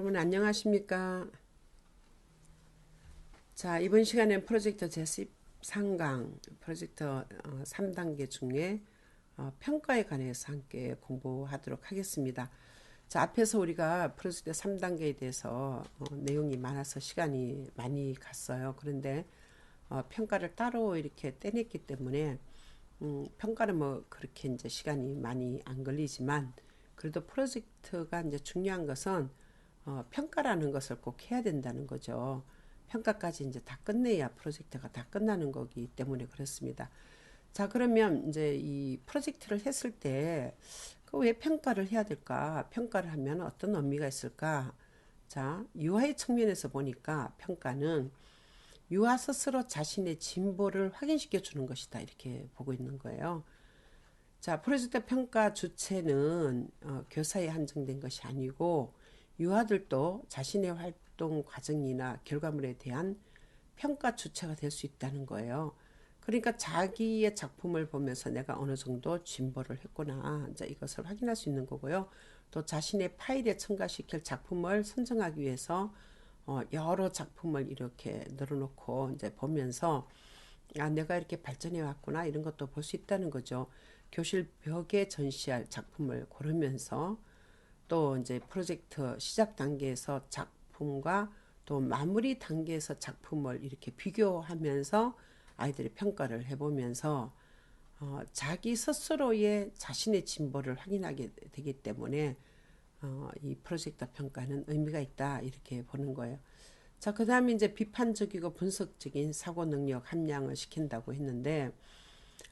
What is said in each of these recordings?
여러분 안녕하십니까? 자, 이번 시간엔 프로젝트 제13강 프로젝트 3단계 중에 평가에 관해서 함께 공부하도록 하겠습니다. 자, 앞에서 우리가 프로젝트 3단계에 대해서 내용이 많아서 시간이 많이 갔어요. 그런데 평가를 따로 이렇게 떼냈기 때문에 평가는 뭐 그렇게 이제 시간이 많이 안 걸리지만 그래도 프로젝트가 이제 중요한 것은 평가라는 것을 꼭 해야 된다는 거죠. 평가까지 이제 다 끝내야 프로젝트가 다 끝나는 거기 때문에 그렇습니다. 자, 그러면 이제 이 프로젝트를 했을 때 그 왜 평가를 해야 될까? 평가를 하면 어떤 의미가 있을까? 자, 유아의 측면에서 보니까 평가는 유아 스스로 자신의 진보를 확인시켜 주는 것이다. 이렇게 보고 있는 거예요. 자, 프로젝트 평가 주체는 교사에 한정된 것이 아니고 유아들도 자신의 활동 과정이나 결과물에 대한 평가 주체가 될 수 있다는 거예요. 그러니까 자기의 작품을 보면서 내가 어느 정도 진보를 했구나. 이제 이것을 확인할 수 있는 거고요. 또 자신의 파일에 첨가시킬 작품을 선정하기 위해서 여러 작품을 이렇게 늘어놓고 이제 보면서 내가 이렇게 발전해 왔구나 이런 것도 볼 수 있다는 거죠. 교실 벽에 전시할 작품을 고르면서 또 이제 프로젝트 시작 단계에서 작품과 또 마무리 단계에서 작품을 이렇게 비교하면서 아이들이 평가를 해보면서 자기 스스로의 자신의 진보를 확인하게 되기 때문에 이 프로젝트 평가는 의미가 있다 이렇게 보는 거예요. 자, 그 다음에 이제 비판적이고 분석적인 사고 능력 함양을 시킨다고 했는데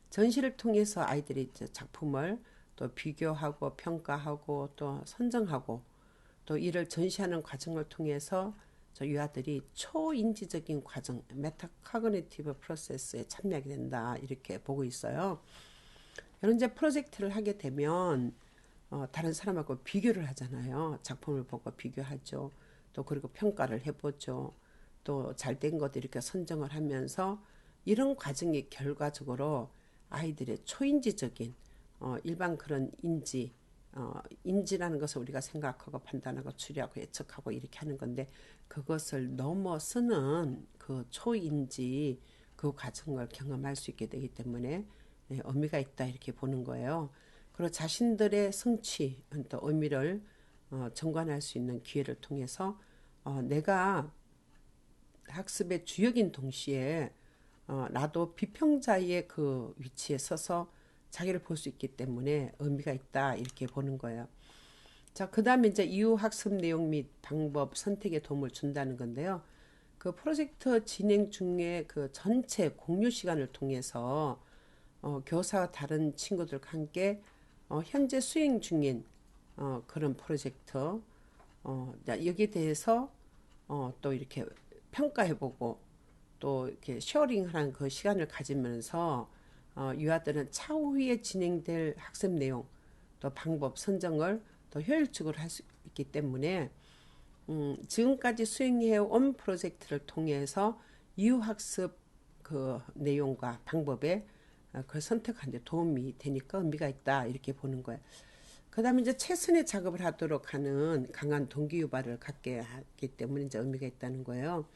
전시를 통해서 아이들이 이제 작품을 또 비교하고 평가하고 또 선정하고 또 이를 전시하는 과정을 통해서 저 유아들이 초인지적인 과정, 메타코그니티브 프로세스에 참여하게 된다 이렇게 보고 있어요. 이런 이제 프로젝트를 하게 되면 다른 사람하고 비교를 하잖아요. 작품을 보고 비교하죠. 또 그리고 평가를 해보죠. 또 잘된 것들 이렇게 선정을 하면서 이런 과정이 결과적으로 아이들의 초인지적인 일반 그런 인지라는 것을 우리가 생각하고 판단하고 추리하고 예측하고 이렇게 하는 건데 그것을 넘어서는 그 초인지 그 과정을 경험할 수 있게 되기 때문에 의미가 있다 이렇게 보는 거예요. 그리고 자신들의 성취 또 의미를 정관할 수 있는 기회를 통해서 내가 학습의 주역인 동시에 나도 비평자의 그 위치에 서서 자기를 볼 수 있기 때문에 의미가 있다 이렇게 보는 거예요. 자, 그 다음에 이제 이후 학습 내용 및 방법 선택에 도움을 준다는 건데요. 그 프로젝트 진행 중에 그 전체 공유 시간을 통해서 교사와 다른 친구들과 함께 현재 수행 중인 그런 프로젝트 여기에 대해서 또 이렇게 평가해보고 또 이렇게 쉐어링하는 그 시간을 가지면서 유아들은 차후에 진행될 학습 내용 또 방법 선정을 더 효율적으로 할 수 있기 때문에 지금까지 수행해 온 프로젝트를 통해서 이후 학습 그 내용과 방법에 그걸 선택하는 데 도움이 되니까 의미가 있다 이렇게 보는 거예요. 그 다음에 이제 최선의 작업을 하도록 하는 강한 동기유발을 갖게 하기 때문에 이제 의미가 있다는 거예요.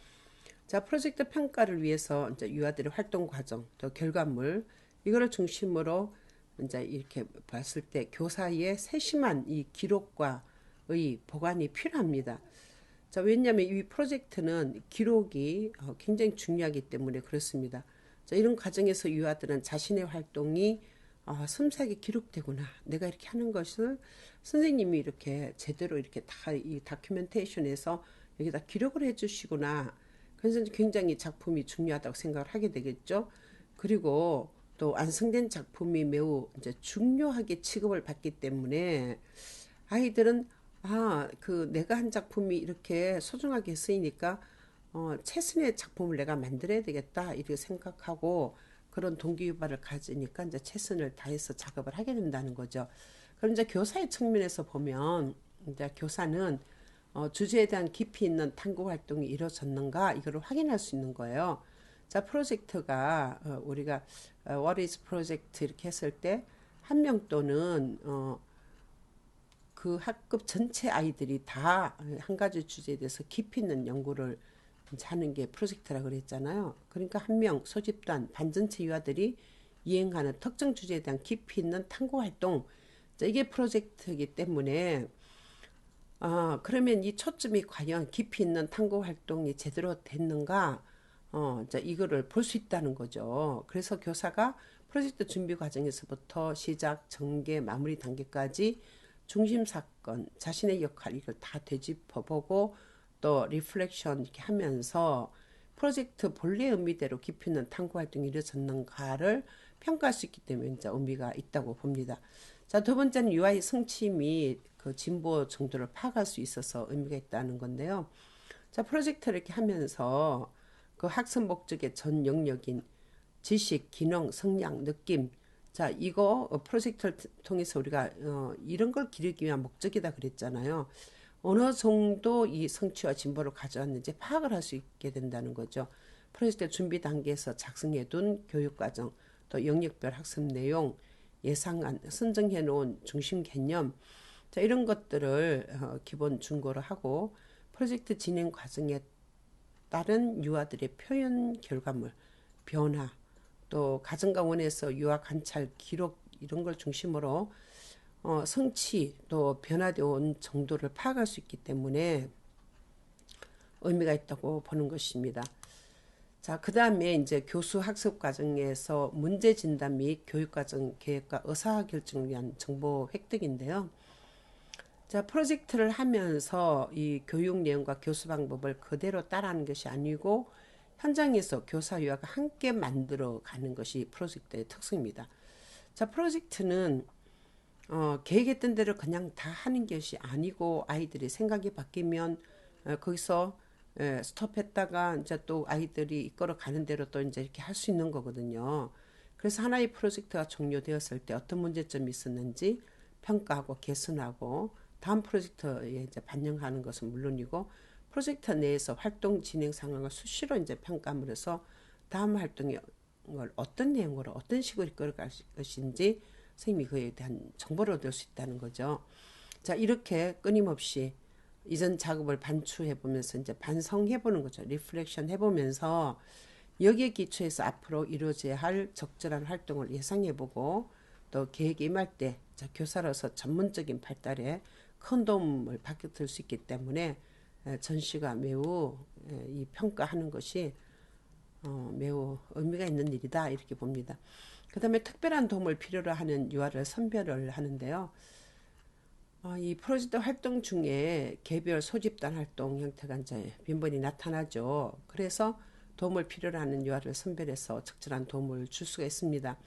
자, 프로젝트 평가를 위해서 이제 유아들의 활동 과정, 또 결과물, 이거를 중심으로 이제 이렇게 봤을 때 교사의 세심한 이 기록과의 보관이 필요합니다. 자, 왜냐하면 이 프로젝트는 기록이 굉장히 중요하기 때문에 그렇습니다. 자, 이런 과정에서 유아들은 자신의 활동이 섬세하게 기록되구나. 내가 이렇게 하는 것을 선생님이 이렇게 제대로 이렇게 다 이 다큐멘테이션에서 여기다 기록을 해주시구나. 그래서 굉장히 작품이 중요하다고 생각을 하게 되겠죠. 그리고 또 완성된 작품이 매우 이제 중요하게 취급을 받기 때문에 아이들은 그 내가 한 작품이 이렇게 소중하게 쓰이니까 최선의 작품을 내가 만들어야 되겠다 이렇게 생각하고 그런 동기유발을 가지니까 이제 최선을 다해서 작업을 하게 된다는 거죠. 그럼 이제 교사의 측면에서 보면 이제 교사는 주제에 대한 깊이 있는 탐구 활동이 이루어졌는가 이거를 확인할 수 있는 거예요. 자, 프로젝트가 우리가 What is project 이렇게 했을 때 한 명 또는 그 학급 전체 아이들이 다 한 가지 주제에 대해서 깊이 있는 연구를 이제 하는 게 프로젝트라 그랬잖아요. 그러니까 한 명 소집단 반전체 유아들이 이행하는 특정 주제에 대한 깊이 있는 탐구 활동. 자, 이게 프로젝트이기 때문에 그러면 이 초점이 과연 깊이 있는 탐구 활동이 제대로 됐는가? 자, 이거를 볼 수 있다는 거죠. 그래서 교사가 프로젝트 준비 과정에서부터 시작, 전개, 마무리 단계까지 중심 사건, 자신의 역할 이걸 다 되짚어보고 또 리플렉션 이렇게 하면서 프로젝트 본래 의미대로 깊이 있는 탐구 활동이 이루어졌는가를 평가할 수 있기 때문에 이제 의미가 있다고 봅니다. 자, 두 번째는 UI 성취 및 그 진보 정도를 파악할 수 있어서 의미가 있다는 건데요. 자, 프로젝트를 이렇게 하면서 그 학습 목적의 전 영역인 지식, 기능, 성향, 느낌. 자, 이거 프로젝트를 통해서 우리가 이런 걸 기르기 위한 목적이다 그랬잖아요. 어느 정도 이 성취와 진보를 가져왔는지 파악을 할 수 있게 된다는 거죠. 프로젝트 준비 단계에서 작성해둔 교육과정, 또 영역별 학습 내용, 예상안, 선정해놓은 중심 개념, 자, 이런 것들을 기본 준거로 하고 프로젝트 진행 과정에 따른 유아들의 표현 결과물, 변화, 또 가정과 원에서 유아 관찰 기록 이런 걸 중심으로 성취 또 변화되어 온 정도를 파악할 수 있기 때문에 의미가 있다고 보는 것입니다. 자, 그 다음에 이제 교수 학습 과정에서 문제 진단 및 교육과정 계획과 의사결정을 위한 정보 획득인데요. 자, 프로젝트를 하면서 이 교육 내용과 교수 방법을 그대로 따라하는 것이 아니고 현장에서 교사 유아가 함께 만들어 가는 것이 프로젝트의 특성입니다. 자, 프로젝트는 계획했던 대로 그냥 다 하는 것이 아니고 아이들이 생각이 바뀌면 거기서 스톱했다가 이제 또 아이들이 이끌어 가는 대로 또 이제 이렇게 할 수 있는 거거든요. 그래서 하나의 프로젝트가 종료되었을 때 어떤 문제점이 있었는지 평가하고 개선하고 다음 프로젝트에 이제 반영하는 것은 물론이고 프로젝트 내에서 활동 진행 상황을 수시로 이제 평가하면서 다음 활동을 어떤 내용으로 어떤 식으로 이끌어갈 것인지 선생님이 그에 대한 정보를 얻을 수 있다는 거죠. 자, 이렇게 끊임없이 이전 작업을 반추해 보면서 이제 반성해 보는 거죠. 리플렉션 해 보면서 여기에 기초해서 앞으로 이루어져야 할 적절한 활동을 예상해 보고 또 계획에 임할 때 교사로서 전문적인 발달에 큰 도움을 받을 수 있기 때문에 전시가 매우 이 평가하는 것이 매우 의미가 있는 일이다 이렇게 봅니다. 그 다음에 특별한 도움을 필요로 하는 유아를 선별을 하는데요. 이 프로젝트 활동 중에 개별 소집단 활동 형태가 이제 빈번히 나타나죠. 그래서 도움을 필요로 하는 유아를 선별해서 적절한 도움을 줄 수가 있습니다.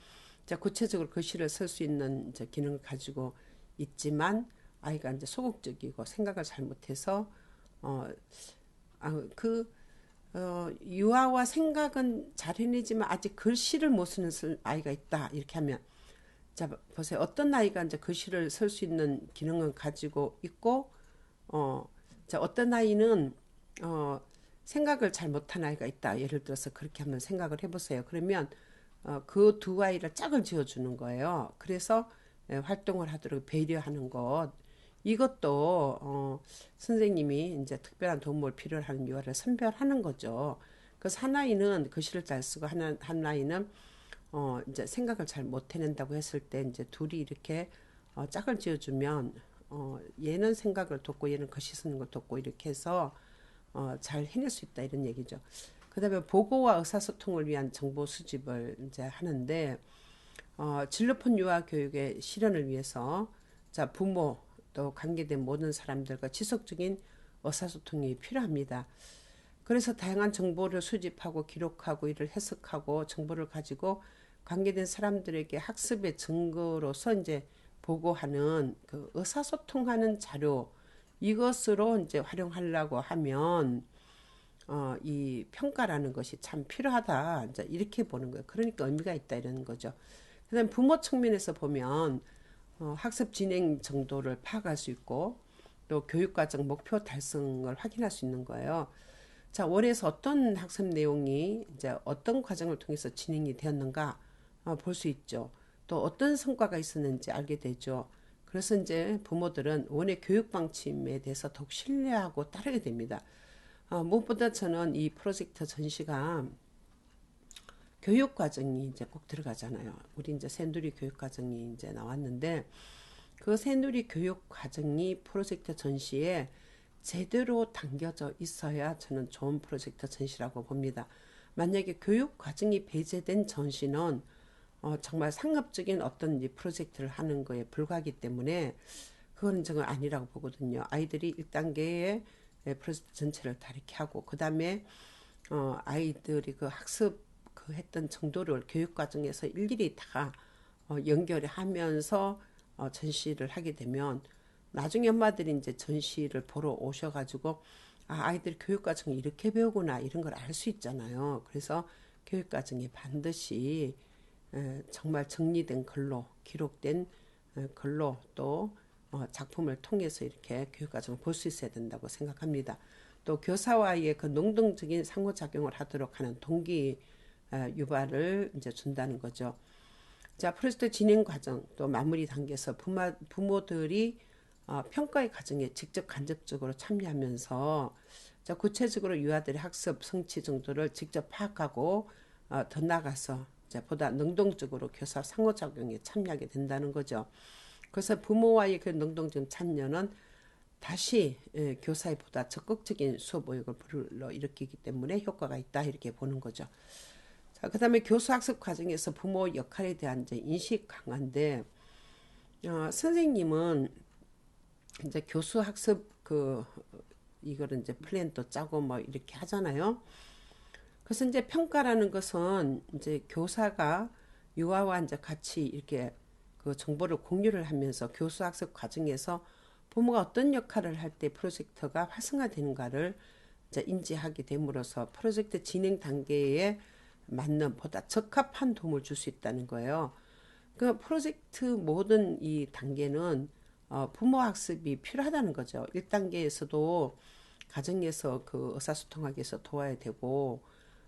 자, 구체적으로 글씨를 쓸 수 있는 이제 기능을 가지고 있지만 아이가 이제 소극적이고 생각을 잘못해서 유아와 생각은 잘 해내지만 아직 글씨를 못 쓰는 아이가 있다 이렇게 하면 자, 보세요. 어떤 아이가 이제 글씨를 쓸 수 있는 기능을 가지고 있고 자, 어떤 아이는 생각을 잘 못한 아이가 있다. 예를 들어서 그렇게 한번 생각을 해보세요. 그러면 그 두 아이를 짝을 지어주는 거예요. 그래서 활동을 하도록 배려하는 것. 이것도 선생님이 이제 특별한 도움을 필요로 하는 유아를 선별하는 거죠. 그래서 한 아이는 글씨를 잘 쓰고 한 아이는 이제 생각을 잘 못 해낸다고 했을 때 이제 둘이 이렇게 짝을 지어주면 얘는 생각을 돕고 얘는 글씨 쓰는 걸 돕고 이렇게 해서 잘 해낼 수 있다 이런 얘기죠. 그다음에 보고와 의사소통을 위한 정보 수집을 이제 하는데 진로폰 유아 교육의 실현을 위해서 자, 부모 또 관계된 모든 사람들과 지속적인 의사소통이 필요합니다. 그래서 다양한 정보를 수집하고 기록하고 이를 해석하고 정보를 가지고 관계된 사람들에게 학습의 증거로서 이제 보고하는 그 의사소통하는 자료 이것으로 이제 활용하려고 하면 이 평가라는 것이 참 필요하다 이제 이렇게 보는 거예요. 그러니까 의미가 있다 이런 거죠. 그다음 부모 측면에서 보면 학습 진행 정도를 파악할 수 있고 또 교육과정 목표 달성을 확인할 수 있는 거예요. 자, 원에서 어떤 학습 내용이 이제 어떤 과정을 통해서 진행이 되었는가 볼 수 있죠. 또 어떤 성과가 있었는지 알게 되죠. 그래서 이제 부모들은 원의 교육 방침에 대해서 더욱 신뢰하고 따르게 됩니다. 무엇보다 저는 이 프로젝트 전시가 교육 과정이 이제 꼭 들어가잖아요. 우리 이제 새누리 교육 과정이 이제 나왔는데 그 새누리 교육 과정이 프로젝트 전시에 제대로 담겨져 있어야 저는 좋은 프로젝트 전시라고 봅니다. 만약에 교육 과정이 배제된 전시는 정말 상업적인 어떤 이 프로젝트를 하는 거에 불과하기 때문에 그건 정말 아니라고 보거든요. 아이들이 1단계의 프로젝트 전체를 다 이렇게 하고 그 다음에 아이들이 그 학습 그 했던 정도를 교육 과정에서 일일이 다 연결하면서 전시를 하게 되면 나중에 엄마들이 이제 전시를 보러 오셔가지고 아이들 교육 과정이 이렇게 배우구나 이런 걸 알 수 있잖아요. 그래서 교육 과정이 반드시 정말 정리된 글로 기록된 글로 또 작품을 통해서 이렇게 교육 과정을 볼 수 있어야 된다고 생각합니다. 또 교사와의 그 능동적인 상호작용을 하도록 하는 동기 유발을 이제 준다는 거죠. 자, 프로젝트 진행 과정 또 마무리 단계에서 부모들이 평가의 과정에 직접 간접적으로 참여하면서 자, 구체적으로 유아들의 학습 성취 정도를 직접 파악하고 더 나아가서 보다 능동적으로 교사 상호작용에 참여하게 된다는 거죠. 그래서 부모와의 그 능동적 참여는 다시 교사의 보다 적극적인 수업 의욕을 불러일으키기 때문에 효과가 있다 이렇게 보는 거죠. 자, 그다음에 교수 학습 과정에서 부모 역할에 대한 이제 인식 강화인데 선생님은 이제 교수 학습 이거를 이제 플랜도 짜고 뭐 이렇게 하잖아요. 그래서 이제 평가라는 것은 이제 교사가 유아와 이제 같이 이렇게 그 정보를 공유를 하면서 교수 학습 과정에서 부모가 어떤 역할을 할 때 프로젝트가 활성화되는가를 이제 인지하게 됨으로써 프로젝트 진행 단계에 맞는 보다 적합한 도움을 줄 수 있다는 거예요. 그 프로젝트 모든 이 단계는 부모 학습이 필요하다는 거죠. 1단계에서도 가정에서 그 의사소통하기 위해서 도와야 되고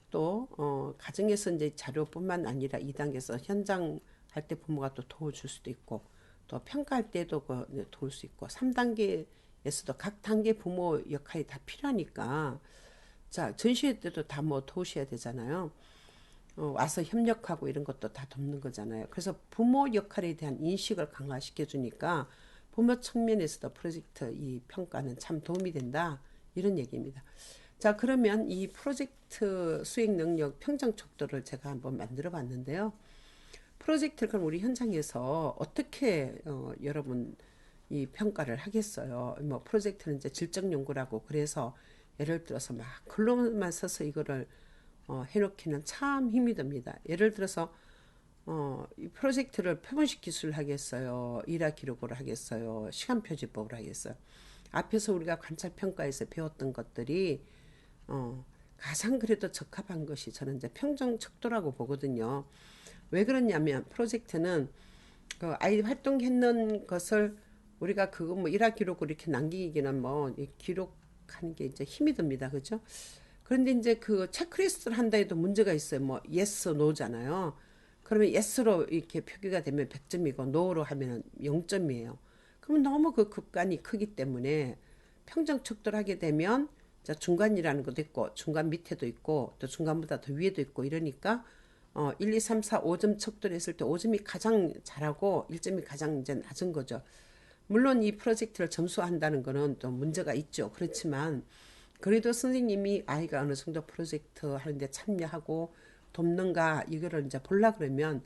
또 가정에서 이제 자료뿐만 아니라 2단계에서 현장 할 때 부모가 또 도와줄 수도 있고 또 평가할 때도 도울 수 있고 3단계에서도 각 단계 부모 역할이 다 필요하니까 자 전시회 때도 다 뭐 도우셔야 되잖아요. 와서 협력하고 이런 것도 다 돕는 거잖아요. 그래서 부모 역할에 대한 인식을 강화시켜 주니까 부모 측면에서도 프로젝트 이 평가는 참 도움이 된다 이런 얘기입니다. 자 그러면 이 프로젝트 수행 능력 평정 척도를 제가 한번 만들어 봤는데요. 프로젝트를 그럼 우리 현장에서 어떻게 여러분 이 평가를 하겠어요. 뭐 프로젝트는 이제 질적 연구라고 그래서 예를 들어서 막 글로만 써서 이거를 해놓기는 참 힘이 듭니다. 예를 들어서 이 프로젝트를 표본식 기술을 하겠어요. 일화 기록으로 하겠어요. 시간 표지법으로 하겠어요. 앞에서 우리가 관찰 평가에서 배웠던 것들이 가장 그래도 적합한 것이 저는 이제 평정 척도라고 보거든요. 왜 그러냐면 프로젝트는 그 아이 활동했는 것을 우리가 그거 뭐 일화 기록으로 이렇게 남기기는 뭐 기록하는 게 이제 힘이 듭니다. 그죠? 그런데 이제 그 체크리스트를 한다 해도 문제가 있어요. 뭐 yes, no잖아요. 그러면 yes로 이렇게 표기가 되면 100점이고 no로 하면 0점이에요. 그러면 너무 그 급간이 크기 때문에 평정 척도를 하게 되면 자 중간이라는 것도 있고 중간 밑에도 있고 또 중간보다 더 위에도 있고 이러니까 1, 2, 3, 4, 5점 척도를 했을 때 5점이 가장 잘하고 1점이 가장 이제 낮은 거죠. 물론 이 프로젝트를 점수한다는 거는 또 문제가 있죠. 그렇지만 그래도 선생님이 아이가 어느 정도 프로젝트 하는데 참여하고 돕는가 이거를 이제 보려 그러면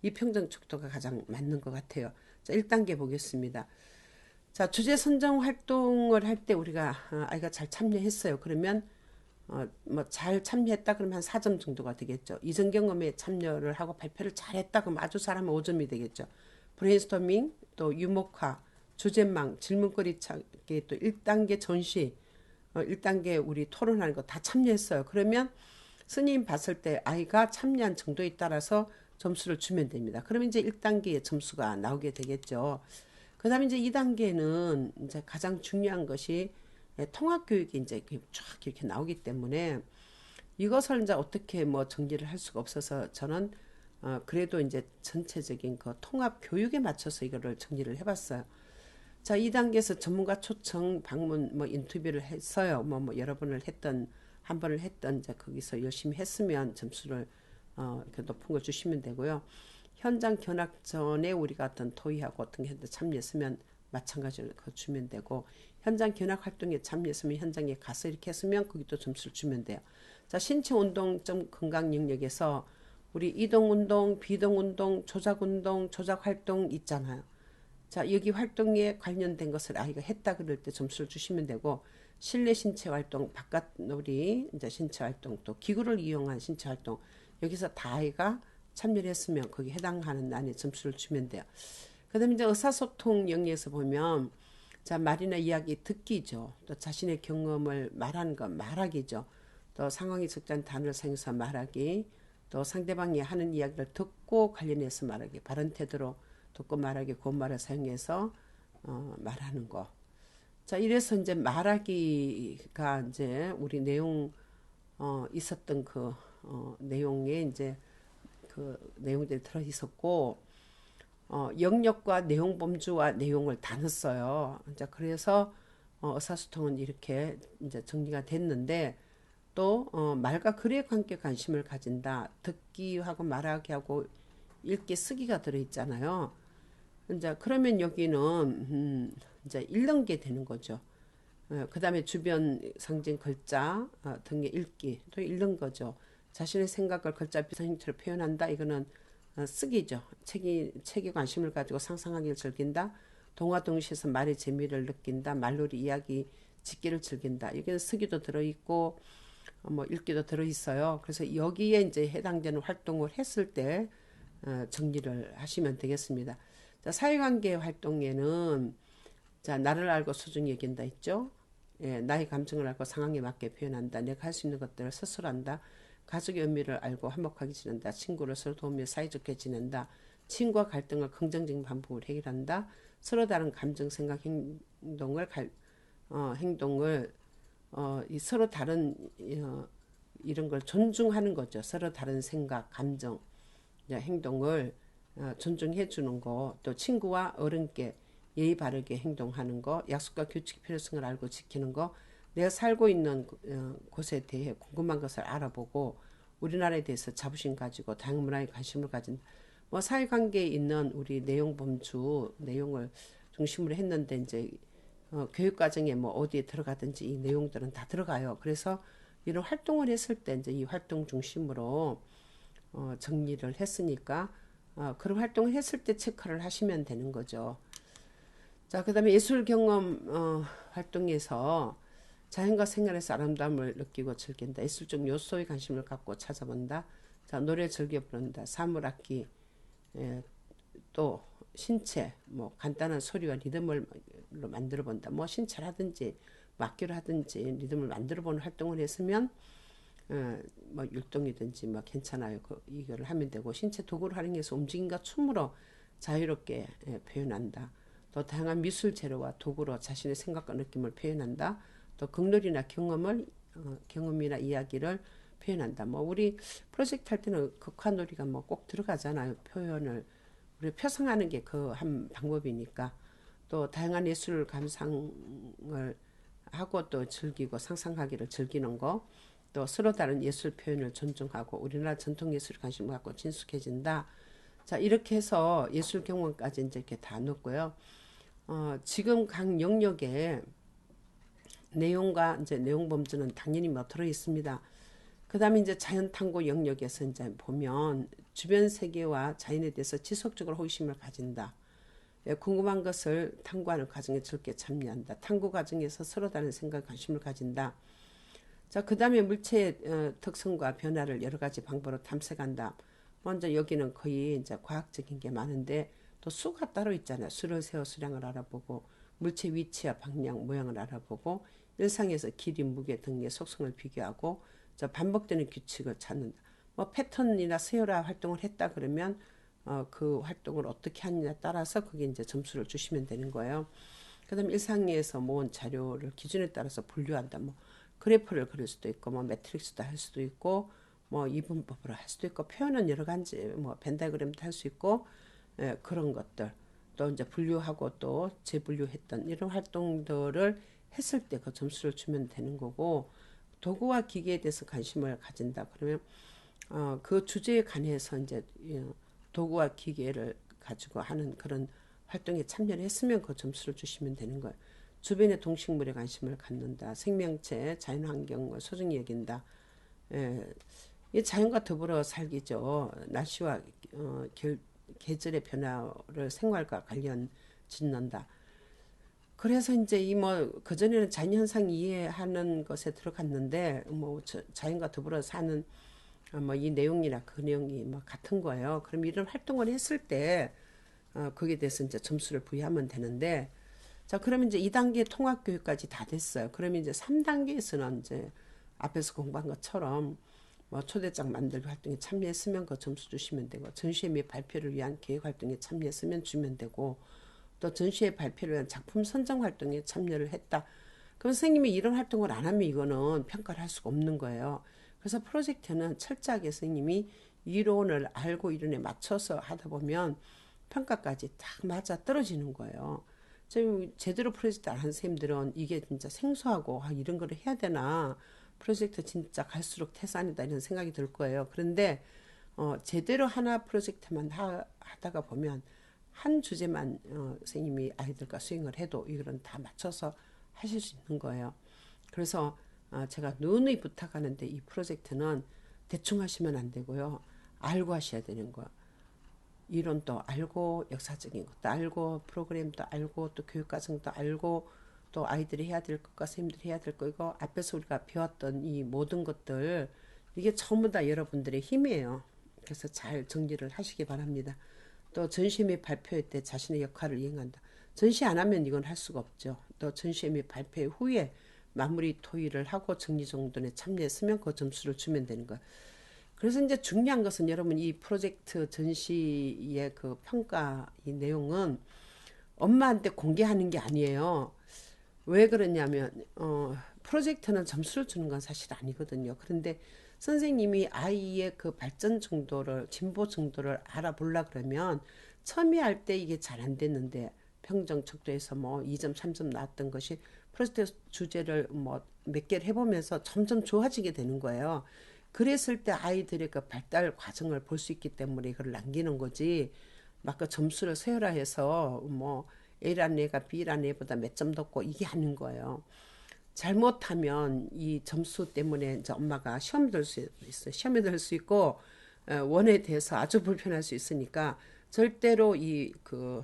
이 평정 척도가 가장 맞는 것 같아요. 자, 1단계 보겠습니다. 자, 주제 선정 활동을 할 때 우리가 아이가 잘 참여했어요. 그러면 뭐 잘 참여했다 그러면 한 4점 정도가 되겠죠. 이전 경험에 참여를 하고 발표를 잘했다 그러면 아주 잘하면 5점이 되겠죠. 브레인스토밍, 또 유목화, 주제망, 질문거리 찾기, 또 1단계 전시, 1단계 우리 토론하는 거 다 참여했어요. 그러면 스님 봤을 때 아이가 참여한 정도에 따라서 점수를 주면 됩니다. 그러면 이제 1단계의 점수가 나오게 되겠죠. 그 다음에 이제 2단계는 이제 가장 중요한 것이 통합교육이 이제 쫙 이렇게 나오기 때문에 이것을 이제 어떻게 뭐 정리를 할 수가 없어서 저는 그래도 이제 전체적인 그 통합교육에 맞춰서 이거를 정리를 해봤어요. 자, 2단계에서 전문가 초청 방문 뭐 인터뷰를 했어요. 뭐 여러 번을 했던 한 번을 했던 이제 거기서 열심히 했으면 점수를 이렇게 높은 걸 주시면 되고요. 현장 견학 전에 우리가 어떤 토의하고 어떤 게 참여했으면 마찬가지로 그거 주면 되고 현장 견학 활동에 참여했으면 현장에 가서 이렇게 했으면 거기도 점수를 주면 돼요. 자, 신체 운동 점 건강 영역에서 우리 이동 운동, 비동 운동, 조작 운동, 조작 활동 있잖아요. 자, 여기 활동에 관련된 것을 아이가 했다 그럴 때 점수를 주시면 되고 실내 신체 활동, 바깥 놀이, 이제 신체 활동, 또 기구를 이용한 신체 활동 여기서 다 아이가 참여를 했으면 거기 해당하는 난에 점수를 주면 돼요. 그다음에 이제 의사소통 영역에서 보면 자, 말이나 이야기 듣기죠. 또 자신의 경험을 말하는 것, 말하기죠. 또 상황이 적절한 단어를 사용해서 말하기, 또 상대방이 하는 이야기를 듣고 관련해서 말하기, 바른 태도로 듣고 말하기, 고운말을 사용해서 말하는 거. 자, 이래서 이제 말하기가 이제 우리 내용 있었던 그 내용에 이제 그 내용들이 들어 있었고 영역과 내용 범주와 내용을 다 넣었어요. 이제 그래서 의사소통은 이렇게 이제 정리가 됐는데 또 말과 글에 관계 관심을 가진다. 듣기하고 말하기하고 읽기 쓰기가 들어 있잖아요. 이제 그러면 여기는 이제 읽는 게 되는 거죠. 그 다음에 주변 상징 글자 등의 읽기 또 읽는 거죠. 자신의 생각을 글자 비슷한 형태로 표현한다. 이거는 쓰기죠. 책에 관심을 가지고 상상하기를 즐긴다. 동화 동시에서 말의 재미를 느낀다. 말놀이 이야기 짓기를 즐긴다. 여기는 쓰기도 들어있고 뭐 읽기도 들어있어요. 그래서 여기에 이제 해당되는 활동을 했을 때 정리를 하시면 되겠습니다. 자, 사회관계 활동에는 자, 나를 알고 소중히 여긴다 있죠. 예, 나의 감정을 알고 상황에 맞게 표현한다. 내가 할 수 있는 것들을 스스로 한다. 가족의 의미를 알고 화목하게 지낸다. 친구를 서로 도우며 사이좋게 지낸다. 친구와 갈등을 긍정적인 방법으로 해결한다. 서로 다른 감정, 생각, 행동을 이 서로 다른 이런 걸 존중하는 거죠. 서로 다른 생각, 감정, 행동을 존중해 주는 거, 또 친구와 어른께 예의 바르게 행동하는 거, 약속과 규칙 필요성을 알고 지키는 거, 내가 살고 있는 곳에 대해 궁금한 것을 알아보고 우리나라에 대해서 자부심 가지고 다양한 문화에 관심을 가진 뭐 사회관계에 있는 우리 내용 범주 내용을 중심으로 했는데 이제 교육과정에 뭐 어디에 들어가든지 이 내용들은 다 들어가요. 그래서 이런 활동을 했을 때 이제 이 활동 중심으로 정리를 했으니까 그런 활동을 했을 때 체크를 하시면 되는 거죠. 자, 그다음에 예술 경험 활동에서 자연과 생활에서 아름다움을 느끼고 즐긴다. 예술적 요소에 관심을 갖고 찾아본다. 자, 노래 즐겨 부른다. 사물악기, 또 신체, 뭐 간단한 소리와 리듬을 만들어 본다. 뭐 신체를 하든지 악기를 하든지 리듬을 만들어 보는 활동을 했으면 뭐 율동이든지 뭐 괜찮아요. 이거를 하면 되고 신체 도구를 활용해서 움직임과 춤으로 자유롭게 표현한다. 또 다양한 미술 재료와 도구로 자신의 생각과 느낌을 표현한다. 또 극놀이나 경험이나 이야기를 표현한다. 뭐 우리 프로젝트 할 때는 극화놀이가 뭐 꼭 들어가잖아요. 표현을 우리 표상하는 게 그 한 방법이니까 또 다양한 예술 감상을 하고 또 즐기고 상상하기를 즐기는 거, 또 서로 다른 예술 표현을 존중하고 우리나라 전통 예술에 관심을 갖고 친숙해진다. 자, 이렇게 해서 예술 경험까지 이제 이렇게 다 넣고요. 지금 각 영역에 내용과 이제 내용 범주는 당연히 뭐 들어 있습니다. 그 다음에 이제 자연 탐구 영역에서 이제 보면 주변 세계와 자연에 대해서 지속적으로 호기심을 가진다. 궁금한 것을 탐구하는 과정에 즐겁게 참여한다. 탐구 과정에서 서로 다른 생각, 관심을 가진다. 자, 그 다음에 물체의 특성과 변화를 여러 가지 방법으로 탐색한다. 먼저 여기는 거의 이제 과학적인 게 많은데 또 수가 따로 있잖아요. 수를 세워 수량을 알아보고 물체 위치와 방향, 모양을 알아보고 일상에서 길이, 무게 등의 속성을 비교하고 저 반복되는 규칙을 찾는다. 뭐 패턴이나 세열화 활동을 했다 그러면 그 활동을 어떻게 하느냐에 따라서 그게 이제 점수를 주시면 되는 거예요. 그다음 일상에서 모은 자료를 기준에 따라서 분류한다. 뭐 그래프를 그릴 수도 있고 뭐 매트릭스도 할 수도 있고 뭐 이분법으로 할 수도 있고 표현은 여러 가지 뭐 벤다그램도 할 수 있고 그런 것들. 또 이제 분류하고 또 재분류했던 이런 활동들을 했을 때 그 점수를 주면 되는 거고, 도구와 기계에 대해서 관심을 가진다 그러면 그 주제에 관해서 이제 도구와 기계를 가지고 하는 그런 활동에 참여를 했으면 그 점수를 주시면 되는 거예요. 주변의 동식물에 관심을 갖는다, 생명체, 자연환경을 소중히 여긴다. 예, 이 자연과 더불어 살기죠. 날씨와 계절의 변화를 생활과 관련 짓는다. 그래서 이제 이 뭐 그전에는 자연현상 이해하는 것에 들어갔는데 뭐 자연과 더불어 사는 뭐 이 내용이나 그 내용이 뭐 같은 거예요. 그럼 이런 활동을 했을 때 거기에 대해서 이제 점수를 부여하면 되는데, 자 그러면 이제 2단계 통합교육까지 다 됐어요. 그러면 이제 3단계에서는 이제 앞에서 공부한 것처럼 뭐 초대장 만들기 활동에 참여했으면 그 점수 주시면 되고, 전시회 및 발표를 위한 계획 활동에 참여했으면 주면 되고, 또 전시회 발표를 위한 작품 선정 활동에 참여를 했다. 그럼 선생님이 이런 활동을 안 하면 이거는 평가를 할 수가 없는 거예요. 그래서 프로젝트는 철저하게 선생님이 이론을 알고 이론에 맞춰서 하다 보면 평가까지 딱 맞아 떨어지는 거예요. 지금 제대로 프로젝트 안 하는 선생님들은 이게 진짜 생소하고 이런 거를 해야 되나, 프로젝트 진짜 갈수록 태산이다 이런 생각이 들 거예요. 그런데 제대로 하나 프로젝트만 하다가 보면 한 주제만 선생님이 아이들과 수행을 해도 이거는 다 맞춰서 하실 수 있는 거예요. 그래서 제가 누누이 부탁하는데 이 프로젝트는 대충 하시면 안 되고요. 알고 하셔야 되는 거예요. 이론도 알고 역사적인 것도 알고 프로그램도 알고 또 교육과정도 알고 또 아이들이 해야 될 것과 선생님들이 해야 될 거, 이거 앞에서 우리가 배웠던 이 모든 것들 이게 전부 다 여러분들의 힘이에요. 그래서 잘 정리를 하시기 바랍니다. 또 전시 및 발표회 때 자신의 역할을 이행한다. 전시 안 하면 이건 할 수가 없죠. 또 전시 및 발표 후에 마무리 토의를 하고 정리정돈에 참여했으면 그 점수를 주면 되는 거예요. 그래서 이제 중요한 것은 여러분 이 프로젝트 전시의 그 평가 이 내용은 엄마한테 공개하는 게 아니에요. 왜 그러냐면 프로젝트는 점수를 주는 건 사실 아니거든요. 그런데 선생님이 아이의 그 발전 정도를, 진보 정도를 알아보려 그러면 처음에 할 때 이게 잘 안 됐는데 평정 척도에서 뭐 2점 3점 나왔던 것이 프로젝트 주제를 뭐 몇 개를 해보면서 점점 좋아지게 되는 거예요. 그랬을 때 아이들의 그 발달 과정을 볼 수 있기 때문에 이걸 남기는 거지, 막 그 점수를 세열화해서 뭐 A라는 애가 B라는 애보다 몇 점 높고 이게 아닌 거예요. 잘못하면 이 점수 때문에 이제 엄마가 시험 들 수 있어요. 시험에 들 수 있고 원에 대해서 아주 불편할 수 있으니까 절대로 이그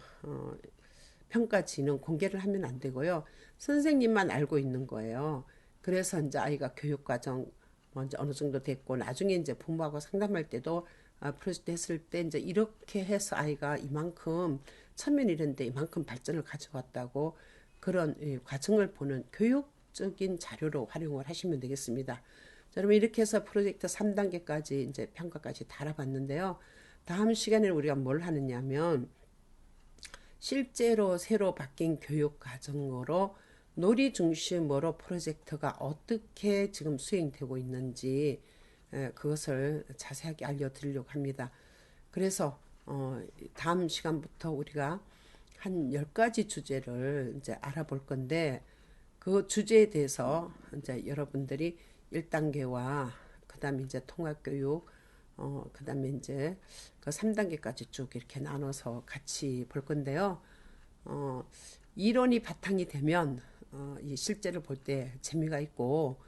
평가지는 공개를 하면 안 되고요. 선생님만 알고 있는 거예요. 그래서 이제 아이가 교육과정 먼저 어느 정도 됐고 나중에 이제 부모하고 상담할 때도 프로젝트 했을 때 이제 이렇게 해서 아이가 이만큼 처음엔 이랬는데 이만큼 발전을 가져왔다고 그런 과정을 보는 교육적인 자료로 활용을 하시면 되겠습니다. 자, 그러면 이렇게 해서 프로젝트 3단계까지 이제 평가까지 다 알아봤는데요. 다음 시간에 우리가 뭘 하느냐면 실제로 새로 바뀐 교육 과정으로 놀이 중심으로 프로젝트가 어떻게 지금 수행되고 있는지 그것을 자세하게 알려드리려고 합니다. 그래서 다음 시간부터 우리가 한 10가지 주제를 이제 알아볼 건데, 그 주제에 대해서 이제 여러분들이 1단계와 그다음에 이제 통합교육, 그다음에 이제 그 3단계까지 쭉 이렇게 나눠서 같이 볼 건데요. 이론이 바탕이 되면 이 실제를 볼 때 재미가 있고,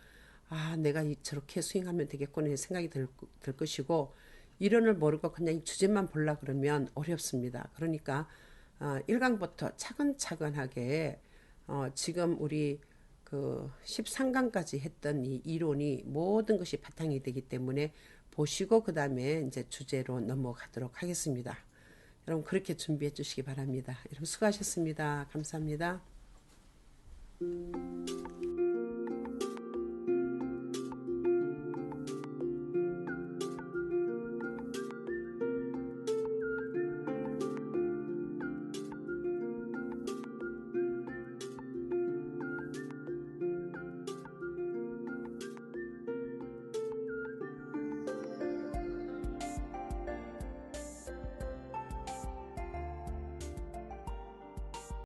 내가 저렇게 수행하면 되겠구나 생각이 들 것이고, 이론을 모르고 그냥 이 주제만 보려 그러면 어렵습니다. 그러니까 1강부터 차근차근하게 지금 우리 그 13강까지 했던 이 이론이 모든 것이 바탕이 되기 때문에 보시고 그 다음에 이제 주제로 넘어가도록 하겠습니다. 여러분 그렇게 준비해 주시기 바랍니다. 여러분 수고하셨습니다. 감사합니다.